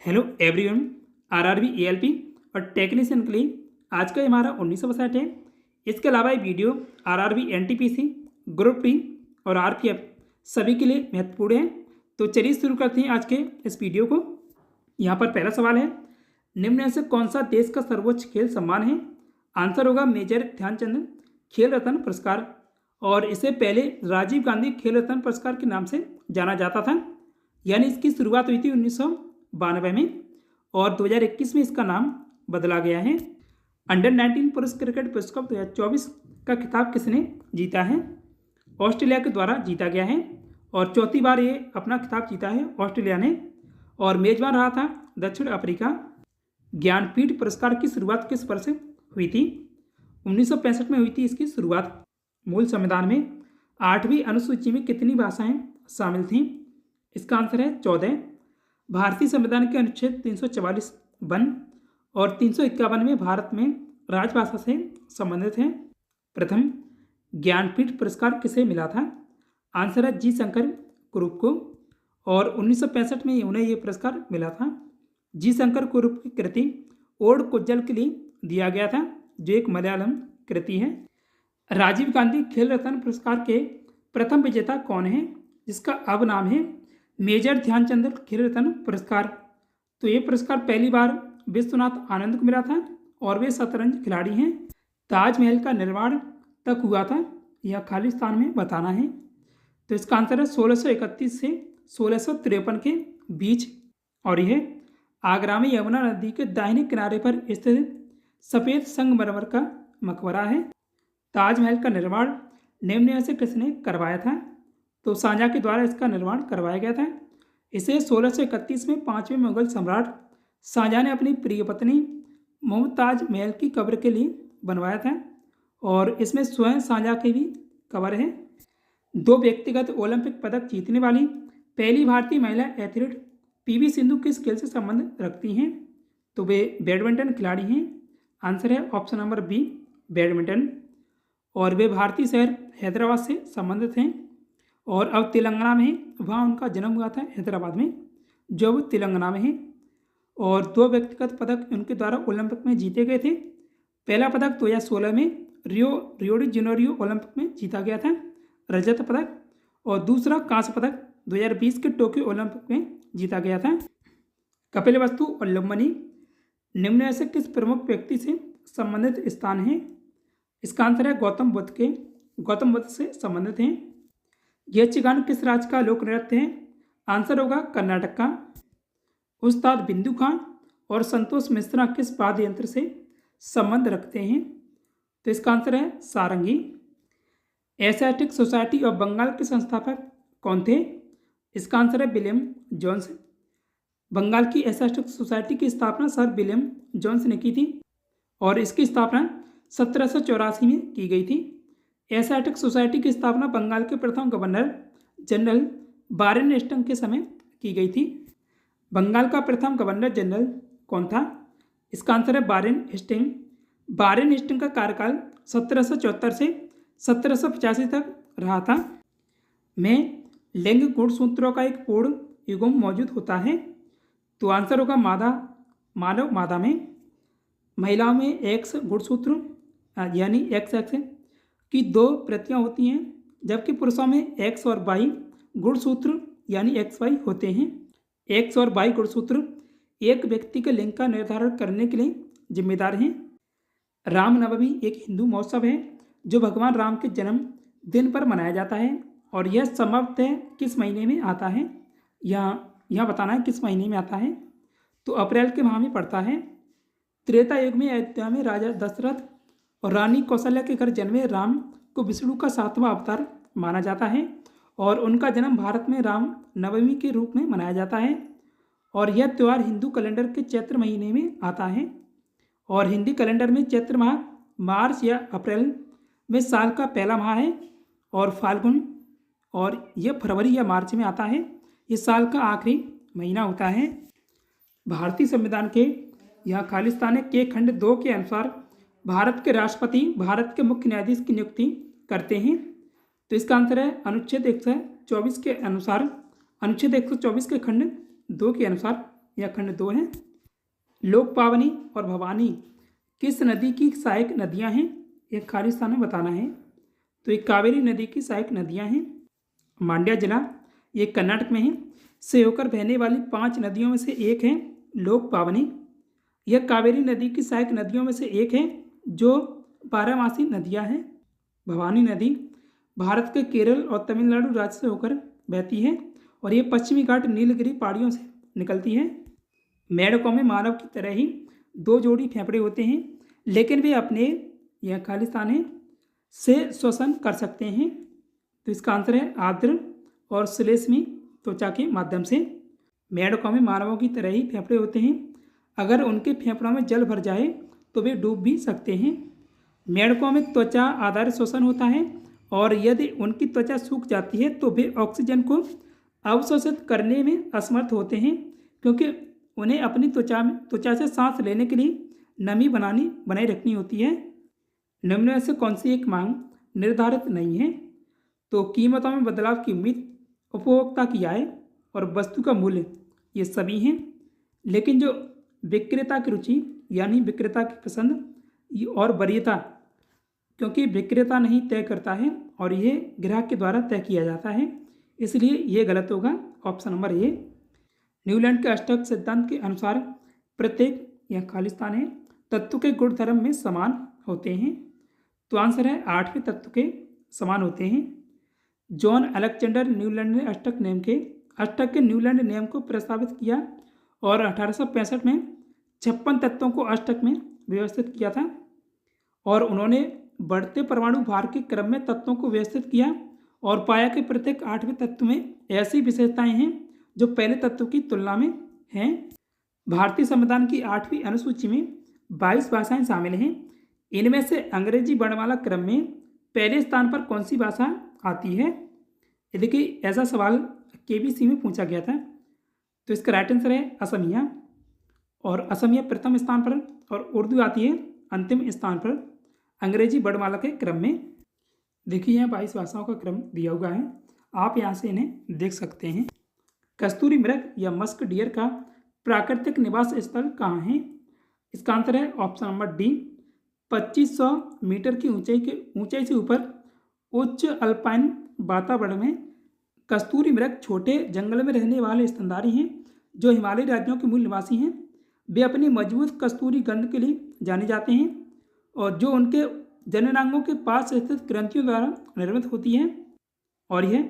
Hello everyone. RRB ALP और technician के लिए आज का हमारा 19वां सेट है। इसके अलावा ये video RRB NTPC, group D और आरपीएफ सभी के लिए महत्वपूर्ण है। तो चलिए शुरू करते हैं आज के इस वीडियो को। यहाँ पर पहला सवाल है, निम्न में से कौन सा देश का सर्वोच्च खेल सम्मान है? आंसर होगा मेजर ध्यानचंद खेल रत्न पुरस्कार। और इसे पहले राजीव गांधी खेल रत्न पुरस्कार के नाम से जाना जाता था, यानी इसकी शुरुआत हुई थी 1992 में और 2021 में इसका नाम बदला गया है। अंडर 19 पुरुष क्रिकेट विश्व कप 2024 का खिताब किसने जीता है? ऑस्ट्रेलिया के द्वारा जीता गया है और चौथी बार ये अपना खिताब जीता है ऑस्ट्रेलिया ने। और मेजबान रहा था दक्षिण अफ्रीका। ज्ञानपीठ पुरस्कार की शुरुआत किस वर्ष हुई थी? 1965 में हुई थी इसकी शुरुआत। मूल संविधान में 8वीं अनुसूची में कितनी भाषाएं शामिल थीं? इसका आंसर है 14। भारतीय संविधान के अनुच्छेद 344 वन और 351 में भारत में राजभाषा से संबंधित है। प्रथम ज्ञानपीठ पुरस्कार किसे मिला था? आंसर है जी शंकर कुरूप को और 1965 में उन्हें यह पुरस्कार मिला था। जी शंकर कुरूप की कृति ओड कुज्जल के लिए दिया गया था, जो एक मलयालम कृति है। राजीव गांधी खेल रत्न पुरस्कार के प्रथम विजेता कौन है, जिसका अब नाम है मेजर ध्यानचंद खेल रत्न पुरस्कार? तो ये पुरस्कार पहली बार विश्वनाथ आनंद को मिला था और वे शतरंज खिलाड़ी हैं। ताजमहल का निर्माण तक हुआ था, यह खालिस्तान में बताना है। तो इसका आंसर है 1631 से 1653 के बीच और यह आगरा में यमुना नदी के दाहिने किनारे पर स्थित सफ़ेद संगमरमर का मकबरा है। ताजमहल का निर्माण निम्न में से किसने करवाया था? तो शाहजहां के द्वारा इसका निर्माण करवाया गया था। इसे 1631 में 5वें मुगल सम्राट शाहजहां ने अपनी प्रिय पत्नी मुमताज महल की कब्र के लिए बनवाया था और इसमें स्वयं शाहजहां की भी कब्र है। 2 व्यक्तिगत ओलंपिक पदक जीतने वाली पहली भारतीय महिला एथलीट पीवी सिंधु किस खेल से संबंध रखती हैं? तो वे बैडमिंटन खिलाड़ी हैं। आंसर है ऑप्शन नंबर बी, बैडमिंटन। और वे भारतीय शहर हैदराबाद से संबंधित हैं और अब तेलंगाना में है। वहाँ उनका जन्म हुआ था हैदराबाद में, जो अब तेलंगाना में है। और 2 व्यक्तिगत पदक उनके द्वारा ओलंपिक में जीते गए थे। पहला पदक 2016 में रियो डी जेनेरियो ओलंपिक में जीता गया था, रजत पदक। और दूसरा कांस्य पदक 2020 के टोक्यो ओलंपिक में जीता गया था। कपिलवस्तु और लुम्बिनी निम्न में से किस प्रमुख व्यक्ति से संबंधित स्थान है? इसका आंसर है गौतम बुद्ध से संबंधित हैं। यक्षगान किस राज्य का लोक नृत्य है? आंसर होगा कर्नाटक का। उस्ताद बिंदु खान और संतोष मिश्रा किस वाद्य यंत्र से संबंध रखते हैं? तो इसका आंसर है सारंगी। एशियाटिक सोसाइटी ऑफ बंगाल के संस्थापक कौन थे? इसका आंसर है विलियम जोन्स। बंगाल की एशियाटिक सोसाइटी की स्थापना सर विलियम जोन्स ने की थी और इसकी स्थापना 1784 में की गई थी। एशियाटिक सोसाइटी की स्थापना बंगाल के प्रथम गवर्नर जनरल बारेन हेस्टिंग के समय की गई थी। बंगाल का प्रथम गवर्नर जनरल कौन था? इसका आंसर है बारेन हेस्टिंग। बारेन हेस्टिंग का कार्यकाल 1774 से 1785 तक रहा था। में लिंग गुणसूत्रों का एक पूर्ण युग्म मौजूद होता है। तो आंसर होगा मानव मादा में। महिलाओं में एक्स गुणसूत्र यानी एक्स की 2 प्रतियां होती हैं, जबकि पुरुषों में एक्स और वाई गुणसूत्र यानी एक्स वाई होते हैं। एक्स और वाई गुणसूत्र एक व्यक्ति के लिंग का निर्धारण करने के लिए जिम्मेदार हैं। रामनवमी एक हिंदू महोत्सव है जो भगवान राम के जन्म दिन पर मनाया जाता है और यह संभवतः किस महीने में आता है? यहाँ बताना है किस महीने में आता है। तो अप्रैल के माह में पड़ता है। त्रेता युग में अयोध्या में राजा दशरथ और रानी कौशल्या के घर जन्मे राम को विष्णु का 7वां अवतार माना जाता है और उनका जन्म भारत में राम नवमी के रूप में मनाया जाता है। और यह त्यौहार हिंदू कैलेंडर के चैत्र महीने में आता है और हिंदी कैलेंडर में चैत्र माह मार्च या अप्रैल में साल का पहला माह है और फाल्गुन और यह फरवरी या मार्च में आता है। ये साल का आखिरी महीना होता है। भारतीय संविधान के यहाँ खालिस्तान के खंड 2 के अनुसार भारत के राष्ट्रपति भारत के मुख्य न्यायाधीश की नियुक्ति करते हैं। तो इसका आंसर है अनुच्छेद 124 के अनुसार, अनुच्छेद 124 के खंड 2 के अनुसार यह खंड 2 है। लोकपावनी और भवानी किस नदी की सहायक नदियां हैं, यह खाली स्थान में बताना है। तो ये कावेरी नदी की सहायक नदियां हैं। मांड्या जिला ये कर्नाटक में है, से होकर बहने वाली 5 नदियों में से एक है लोकपावनी। यह कावेरी नदी की सहायक नदियों में से एक है जो 12मासी नदियां हैं। भवानी नदी भारत के केरल और तमिलनाडु राज्य से होकर बहती है और ये पश्चिमी घाट नीलगिरी पहाड़ियों से निकलती है। मेंढकों में मानव की तरह ही 2 जोड़ी फेफड़े होते हैं, लेकिन वे अपने यह खालिस्तान है से श्वसन कर सकते हैं। तो इसका आंसर है आर्द्र और श्लेष्मी त्वचा के माध्यम से। मेंढकों में मानवों की तरह ही फेफड़े होते हैं। अगर उनके फेफड़ों में जल भर जाए तो वे डूब भी सकते हैं। मेंढकों में त्वचा आधारित श्वसन होता है और यदि उनकी त्वचा सूख जाती है तो वे ऑक्सीजन को अवशोषित करने में असमर्थ होते हैं, क्योंकि उन्हें अपनी त्वचा से सांस लेने के लिए नमी बनाए रखनी होती है। निम्न में से कौन सी एक मांग निर्धारित नहीं है? तो कीमतों में बदलाव की उम्मीद, उपभोक्ता की आय और वस्तु का मूल्य ये सभी हैं। लेकिन जो विक्रेता की रुचि यानी विक्रेता की पसंद और वरीयता, क्योंकि विक्रेता नहीं तय करता है और ये ग्राहक के द्वारा तय किया जाता है, इसलिए ये गलत होगा। Option number A. न्यूलैंड के अष्टक सिद्धांत के अनुसार प्रत्येक यह खालिस्तान है तत्व के गुणधर्म में समान होते हैं। तो आंसर है 8वें तत्व के समान होते हैं। जॉन अलेक्जेंडर न्यूलैंड ने अष्टक के न्यूलैंड नियम को प्रस्तावित किया और 1865 में 56 तत्वों को अष्टक में व्यवस्थित किया था और उन्होंने बढ़ते परमाणु भार के क्रम में तत्वों को व्यवस्थित किया और पाया कि प्रत्येक 8वें तत्व में ऐसी विशेषताएं हैं जो पहले तत्व की तुलना में हैं। भारतीय संविधान की 8वीं अनुसूची में 22 भाषाएं शामिल हैं। इनमें से अंग्रेजी वर्णमाला क्रम में पहले स्थान पर कौन सी भाषा आती है? ये देखिए, ऐसा सवाल केबीसी में पूछा गया था। तो इसका राइट आंसर है असमिया, और असमिया प्रथम स्थान पर और उर्दू आती है अंतिम स्थान पर अंग्रेजी वर्णमाला के क्रम में। देखिए, यहाँ 22 भाषाओं का क्रम दिया हुआ है, आप यहाँ से इन्हें देख सकते हैं। कस्तूरी मृग या मस्क डियर का प्राकृतिक निवास स्थल कहाँ है? इसका आंसर है ऑप्शन नंबर डी। 2500 मीटर की ऊंचाई से ऊपर उच्च अल्पाइन वातावरण में कस्तूरी मृग छोटे जंगल में रहने वाले स्तनधारी हैं जो हिमालयी राज्यों के मूल निवासी हैं। वे अपनी मजबूत कस्तूरी गंध के लिए जाने जाते हैं और जो उनके जननांगों के पास स्थित ग्रंथियों द्वारा निर्मित होती है, और यह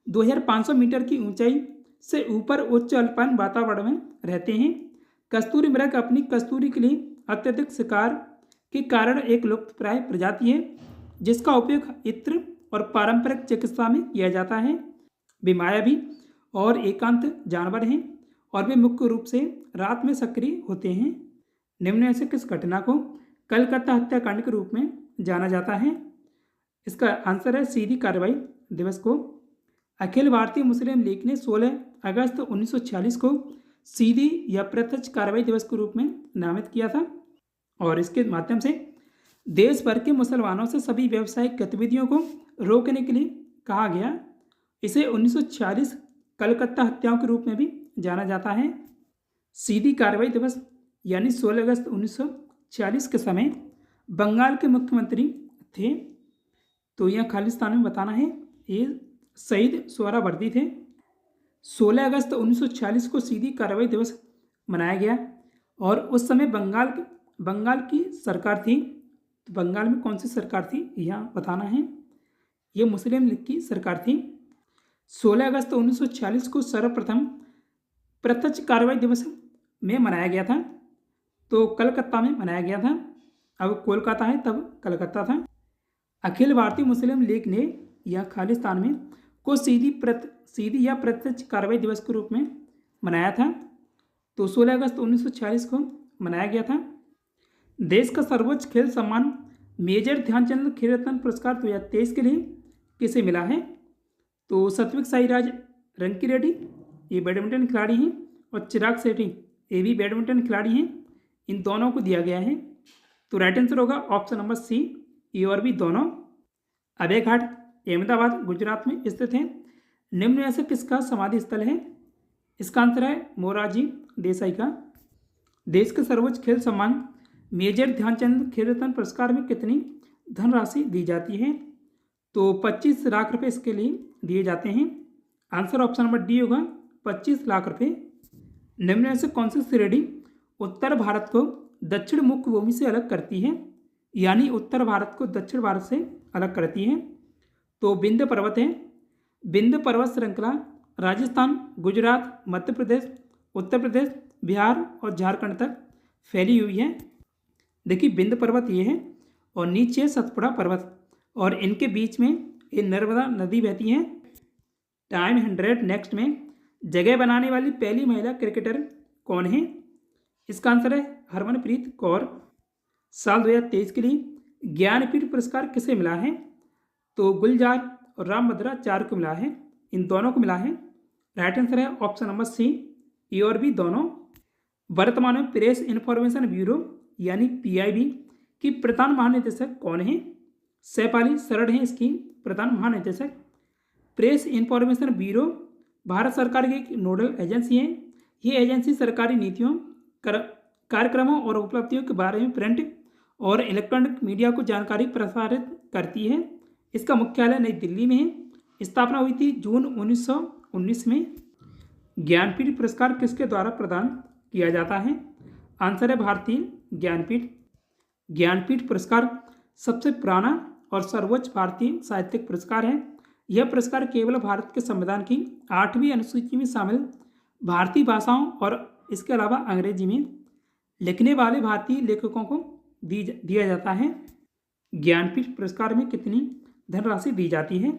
2500 मीटर की ऊंचाई से ऊपर उच्च अल्पाइन वातावरण में रहते हैं। कस्तूरी मृग अपनी कस्तूरी के लिए अत्यधिक शिकार के कारण एक लुप्तप्राय प्रजाति है जिसका उपयोग इत्र और पारंपरिक चिकित्सा में किया जाता है। वे मायावी और एकांत जानवर हैं और वे मुख्य रूप से रात में सक्रिय होते हैं। निम्न में से किस घटना को कलकत्ता हत्याकांड के रूप में जाना जाता है? इसका आंसर है सीधी कार्रवाई दिवस को। अखिल भारतीय मुस्लिम लीग ने 16 अगस्त 1946 को सीधी या प्रत्यक्ष कार्रवाई दिवस के रूप में नामित किया था और इसके माध्यम से देश भर के मुसलमानों से सभी व्यावसायिक गतिविधियों को रोकने के लिए कहा गया। इसे 1946 कलकत्ता हत्याओं के रूप में भी जाना जाता है। सीधी कार्रवाई दिवस यानी 16 अगस्त 1946 के समय बंगाल के मुख्यमंत्री थे। तो यह खालिस्तान में बताना है, ये शहीद सोहरावर्दी थे। 16 अगस्त 1946 को सीधी कार्रवाई दिवस मनाया गया और उस समय बंगाल की सरकार थी। तो बंगाल में कौन सी सरकार थी यहाँ बताना है, ये मुस्लिम लीग की सरकार थी। 16 अगस्त 1946 को सर्वप्रथम प्रत्यक्ष कार्रवाई दिवस में मनाया गया था, तो कलकत्ता में मनाया गया था। अब कोलकाता है तब कलकत्ता था। अखिल भारतीय मुस्लिम लीग ने यह खालिस्तान में को सीधी या प्रत्यक्ष कार्रवाई दिवस के रूप में मनाया था। तो 16 अगस्त 1946 को मनाया गया था। देश का सर्वोच्च खेल सम्मान मेजर ध्यानचंद खेल रत्न पुरस्कार 2023 के लिए किसे मिला है? तो सात्विक साईराज रंकीरेड्डी ये बैडमिंटन खिलाड़ी हैं और चिराग शेट्टी ये भी बैडमिंटन खिलाड़ी हैं। इन दोनों को दिया गया है। तो राइट आंसर होगा ऑप्शन नंबर सी, ए और बी दोनों। अभय घाट अहमदाबाद गुजरात में स्थित है। निम्न में से किसका समाधि स्थल है? इसका आंसर है मोरारजी देसाई का। देश के सर्वोच्च खेल सम्मान मेजर ध्यानचंद खेल रत्न पुरस्कार में कितनी धनराशि दी जाती है? तो 25 लाख रुपए इसके लिए दिए जाते हैं। आंसर ऑप्शन नंबर डी होगा, 25 लाख रुपए। निम्न में से कौन सी श्रेणी उत्तर भारत को दक्षिण मुख्य भूमि से अलग करती है, यानी उत्तर भारत को दक्षिण भारत से अलग करती है? तो विंध्य पर्वत है। विंध्य पर्वत श्रृंखला राजस्थान, गुजरात, मध्य प्रदेश, उत्तर प्रदेश, बिहार और झारखंड तक फैली हुई है। देखिए विंध्य पर्वत ये है और नीचे सतपुड़ा पर्वत, और इनके बीच में ये नर्मदा नदी बहती है। टाइम 100 नेक्स्ट में जगह बनाने वाली पहली महिला क्रिकेटर कौन है? इसका आंसर है हरमनप्रीत कौर। साल 2023 के लिए ज्ञानपीठ पुरस्कार किसे मिला है? तो गुलजार और राम भद्रा चार को मिला है, इन दोनों को मिला है। राइट आंसर है ऑप्शन नंबर सी, ए और बी दोनों। वर्तमान में प्रेस इंफॉर्मेशन ब्यूरो यानी पीआईबी की प्रधान महानिदेशक कौन है? सैपाली शरण है इसकी प्रधान महानिदेशक। प्रेस इंफॉर्मेशन ब्यूरो भारत सरकार की एक नोडल एजेंसी है। ये एजेंसी सरकारी नीतियों, कार्यक्रमों और उपलब्धियों के बारे में प्रिंट और इलेक्ट्रॉनिक मीडिया को जानकारी प्रसारित करती है। इसका मुख्यालय नई दिल्ली में है। स्थापना हुई थी जून 1919 में। ज्ञानपीठ पुरस्कार किसके द्वारा प्रदान किया जाता है? आंसर है भारतीय ज्ञानपीठ। ज्ञानपीठ पुरस्कार सबसे पुराना और सर्वोच्च भारतीय साहित्यिक पुरस्कार है। यह पुरस्कार केवल भारत के संविधान की 8वीं अनुसूची में शामिल भारतीय भाषाओं और इसके अलावा अंग्रेजी में लिखने वाले भारतीय लेखकों को दिया जाता है। ज्ञानपीठ पुरस्कार में कितनी धनराशि दी जाती है?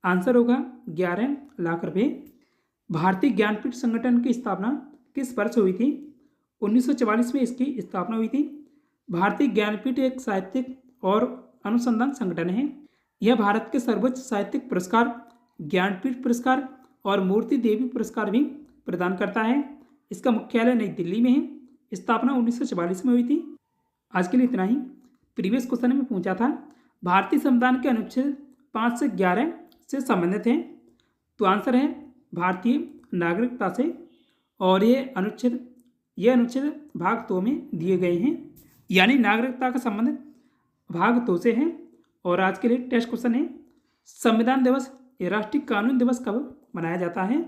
आंसर होगा 11 लाख रुपए। भारतीय ज्ञानपीठ संगठन की स्थापना किस वर्ष हुई थी? 1944 में इसकी स्थापना हुई थी। भारतीय ज्ञानपीठ एक साहित्यिक और अनुसंधान संगठन है। यह भारत के सर्वोच्च साहित्यिक पुरस्कार ज्ञानपीठ पुरस्कार और मूर्ति देवी पुरस्कार भी प्रदान करता है। इसका मुख्यालय नई दिल्ली में है। स्थापना 1944 में हुई थी। आज के लिए इतना ही। प्रीवियस क्वेश्चन में पूछा था भारतीय संविधान के अनुच्छेद 5 से 11 से संबंधित है, तो आंसर है भारतीय नागरिकता से, और ये अनुच्छेद भाग 2 में दिए गए हैं, यानी नागरिकता का संबंध भाग 2 से है। और आज के लिए टेस्ट क्वेश्चन है संविधान दिवस या राष्ट्रीय कानून दिवस कब मनाया जाता है?